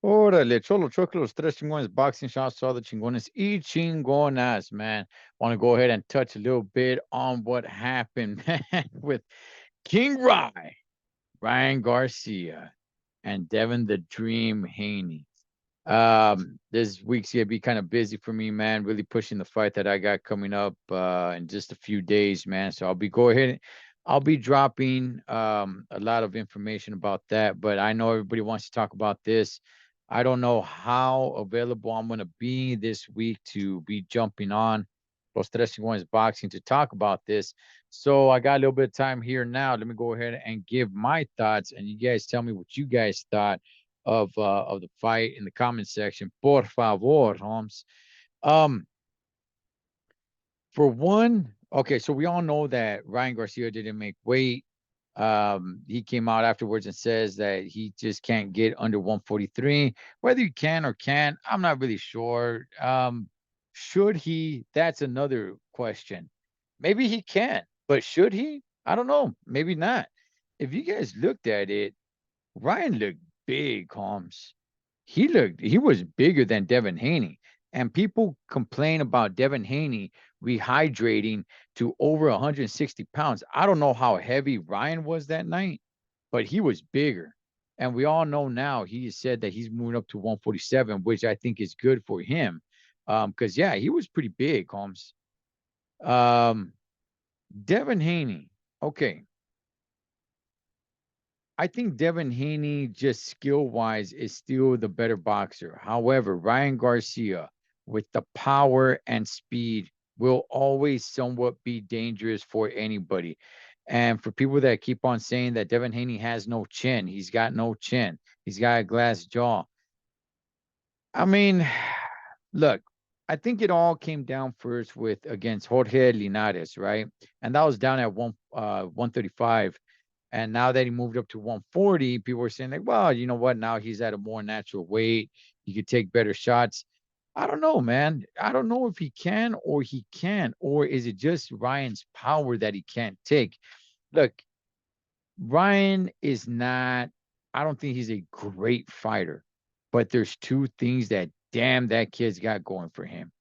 Órale, Cholo Choco, los tres chingones, boxing shots, all the chingones y chingonas, man. Want to go ahead and touch a little bit on what happened, man, with King Ryan Garcia, and Devin the Dream Haney. This week's gonna be kind of busy for me, man. Really pushing the fight that I got coming up in just a few days, man. So I'll be dropping a lot of information about that, but I know everybody wants to talk about this. I don't know how available I'm gonna be this week to be jumping on Los Tres Chingones Boxing to talk about this. So I got a little bit of time here now. Let me go ahead and give my thoughts, and you guys tell me what you guys thought of the fight in the comment section. Por favor, Holmes. Um, for one, okay, so we all know that Ryan Garcia didn't make weight. He came out afterwards and says that he just can't get under 143. Whether you can or can't, I'm not really sure. Should he? That's another question. Maybe he can, but should he? I don't know. Maybe not. If you guys looked at it, Ryan looked big, Holmes. He was bigger than Devin Haney. And people complain about Devin Haney rehydrating to over 160 pounds. I don't know how heavy Ryan was that night, but he was bigger. And we all know now he said that he's moving up to 147, which I think is good for him. Because yeah, he was pretty big, Holmes. Um, Devin Haney. Okay. I think Devin Haney, just skill wise, is still the better boxer. However, Ryan Garcia, with the power and speed, will always somewhat be dangerous for anybody. And for people that keep on saying that Devin Haney has no chin, he's got no chin, he's got a glass jaw. I mean, look, I think it all came down first with against Jorge Linares, right? And that was down at 135. And now that he moved up to 140, people were saying, like, well, you know what? Now he's at a more natural weight. He could take better shots. I don't know, man. I don't know if he can or he can't, or is it just Ryan's power that he can't take? Look, Ryan is not, I don't think he's a great fighter, but there's two things that damn that kid's got going for him.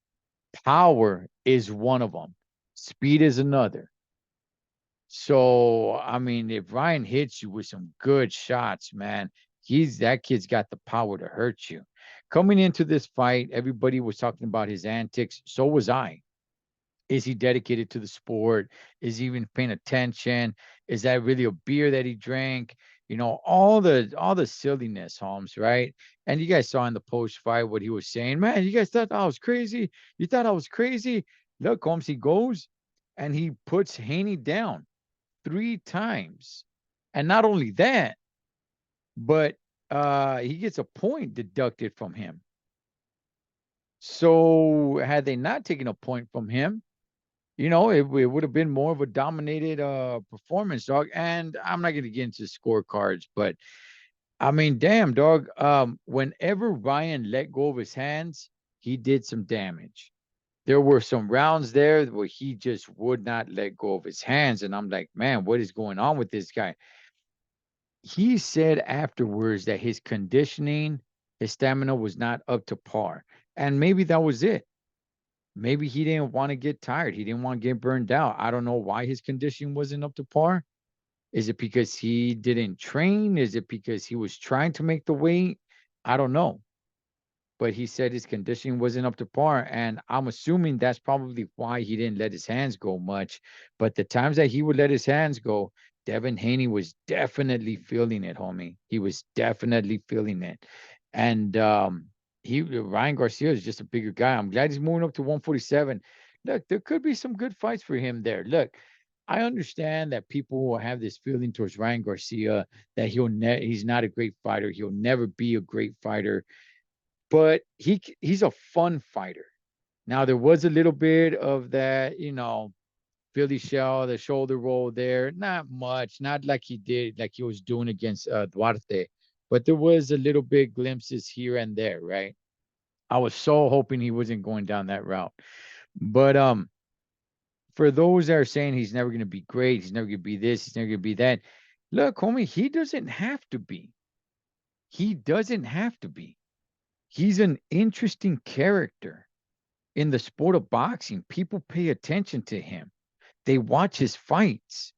Power is one of them, speed is another. So, I mean, if Ryan hits you with some good shots, man, he's that kid's got the power to hurt you. Coming into this fight, everybody was talking about his antics. So was I. Is he dedicated to the sport? Is he even paying attention? Is that really a beer that he drank? You know, all the silliness, Holmes, right? And you guys saw in the post fight what he was saying. Man, you guys thought I was crazy. You thought I was crazy. Look, Holmes, he goes and he puts Haney down three times. And not only that, but he gets a point deducted from him. So had they not taken a point from him, it would have been more of a dominated performance, dog. And I'm not gonna get into scorecards, but I mean, damn, dog. Whenever Ryan let go of his hands, he did some damage. There were some rounds there where he just would not let go of his hands. And I'm like, man, what is going on with this guy? He said afterwards that his conditioning, his stamina was not up to par. And maybe that was it. Maybe he didn't want to get tired. He didn't want to get burned out. I don't know why his conditioning wasn't up to par. Is it because he didn't train? Is it because he was trying to make the weight? I don't know. But he said his conditioning wasn't up to par. And I'm assuming that's probably why he didn't let his hands go much. But the times that he would let his hands go, Devin Haney was definitely feeling it, homie. He was definitely feeling it. And Ryan Garcia is just a bigger guy. I'm glad he's moving up to 147. Look, there could be some good fights for him there. Look, I understand that people will have this feeling towards Ryan Garcia that he's not a great fighter. He'll never be a great fighter, but he's a fun fighter. Now there was a little bit of that, Philly shell, the shoulder roll there. Not much, not like he was doing against Duarte, but there was a little bit glimpses here and there, right? I was so hoping he wasn't going down that route. But for those that are saying he's never going to be great, he's never going to be this, he's never going to be that. Look, homie, he doesn't have to be. He doesn't have to be. He's an interesting character in the sport of boxing. People pay attention to him. They watch his fights.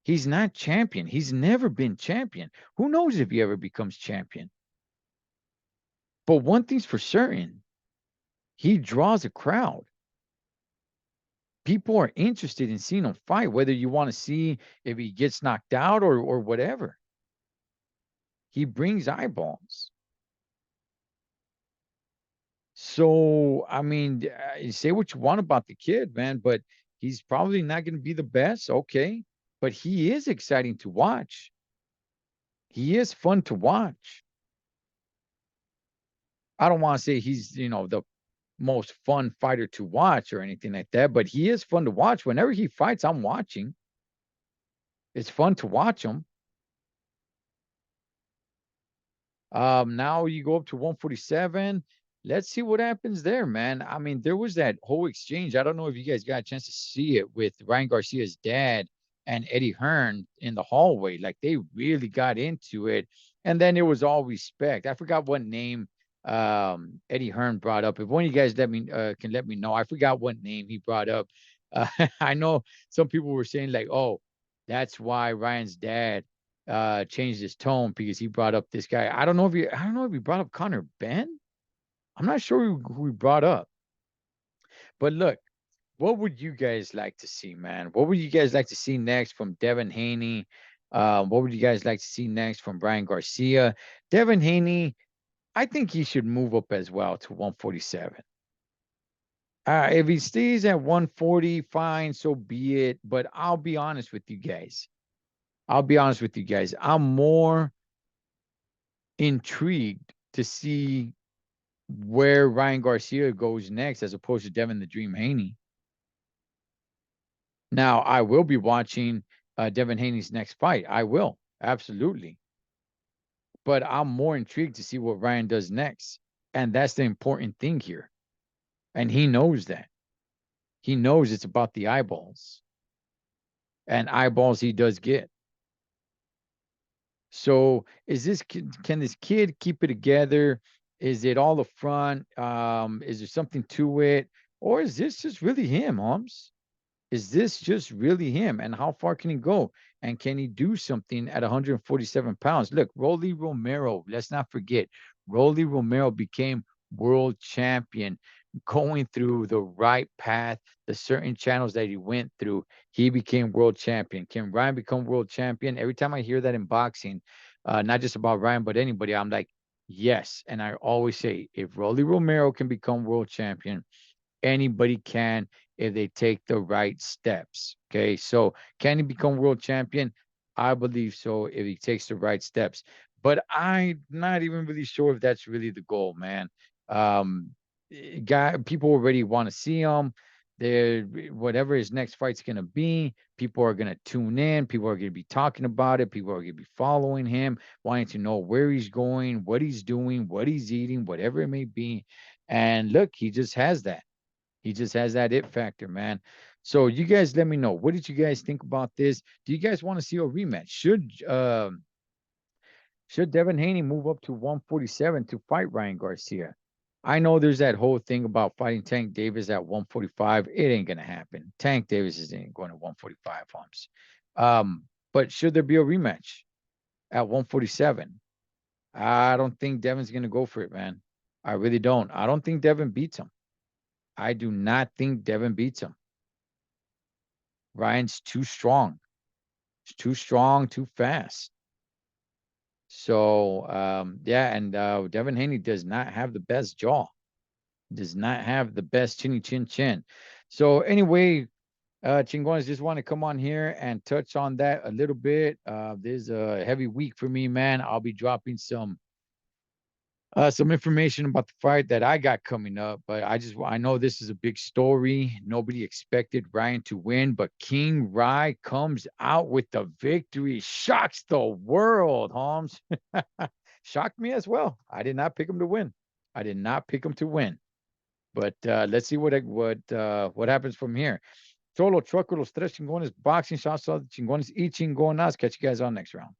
He's not champion. He's never been champion. Who knows if he ever becomes champion? But one thing's for certain, he draws a crowd. People are interested in seeing him fight, whether you want to see if he gets knocked out or whatever. He brings eyeballs. So, I mean, you say what you want about the kid, man, but he's probably not going to be the best. Okay. But he is exciting to watch. He is fun to watch. I don't want to say he's, the most fun fighter to watch or anything like that, but he is fun to watch. Whenever he fights, I'm watching. It's fun to watch him. Now you go up to 147. Let's see what happens there, man. I mean, there was that whole exchange. I don't know if you guys got a chance to see it with Ryan Garcia's dad and Eddie Hearn in the hallway. Like they really got into it. And then it was all respect. I forgot what name Eddie Hearn brought up. If one of you guys can let me know. I forgot what name he brought up. I know some people were saying like, oh, that's why Ryan's dad changed his tone because he brought up this guy. I don't know if he brought up Connor Ben. I'm not sure who he brought up. But look, what would you guys like to see, man? What would you guys like to see next from Devin Haney? What would you guys like to see next from Brian Garcia? Devin Haney, I think he should move up as well to 147. If he stays at 140, fine, so be it. But I'll be honest with you guys. I'm more intrigued to see where Ryan Garcia goes next as opposed to Devin the Dream Haney. Now, I will be watching Devin Haney's next fight. I will, absolutely. But I'm more intrigued to see what Ryan does next. And that's the important thing here. And he knows that. He knows it's about the eyeballs. And eyeballs he does get. So can this kid keep it together? Is it all the front? Is there something to it? Or is this just really him, Holmes? Is this just really him? And how far can he go? And can he do something at 147 pounds? Look, Rolly Romero, let's not forget, Rolly Romero became world champion going through the right path, the certain channels that he went through. He became world champion. Can Ryan become world champion? Every time I hear that in boxing, not just about Ryan, but anybody, I'm like, yes. And I always say, if Rolly Romero can become world champion, anybody can if they take the right steps. Okay. So can he become world champion? I believe so if he takes the right steps. But I'm not even really sure if that's really the goal, man. Um, people already want to see him. They're whatever his next fight's gonna be, people are gonna tune in, people are gonna be talking about it, people are gonna be following him, wanting to know where he's going, what he's doing, what he's eating, whatever it may be. And look, he just has that. He just has that it factor, man. So you guys let me know. What did you guys think about this? Do you guys want to see a rematch? Should Devin Haney move up to 147 to fight Ryan Garcia? I know there's that whole thing about fighting Tank Davis at 145. It ain't gonna happen. Tank Davis isn't going to 145 humps. But should there be a rematch at 147? I don't think Devin's gonna go for it, man. I really don't. I don't think Devin beats him. I do not think Devin beats him. Ryan's too strong. He's too strong, too fast. So yeah, and Devin Haney does not have the best jaw. Does not have the best chinny chin chin. So anyway, Chingones, just want to come on here and touch on that a little bit. This is a heavy week for me, man. I'll be dropping some information about the fight that I got coming up, but I know this is a big story. Nobody expected Ryan to win, but King Rye comes out with the victory, shocks the world, Holmes. Shocked me as well. I did not pick him to win. I did not pick him to win. But let's see what happens from here. Solo truck los tres chingones, boxing shots, chingones y chingonas. Catch you guys on next round.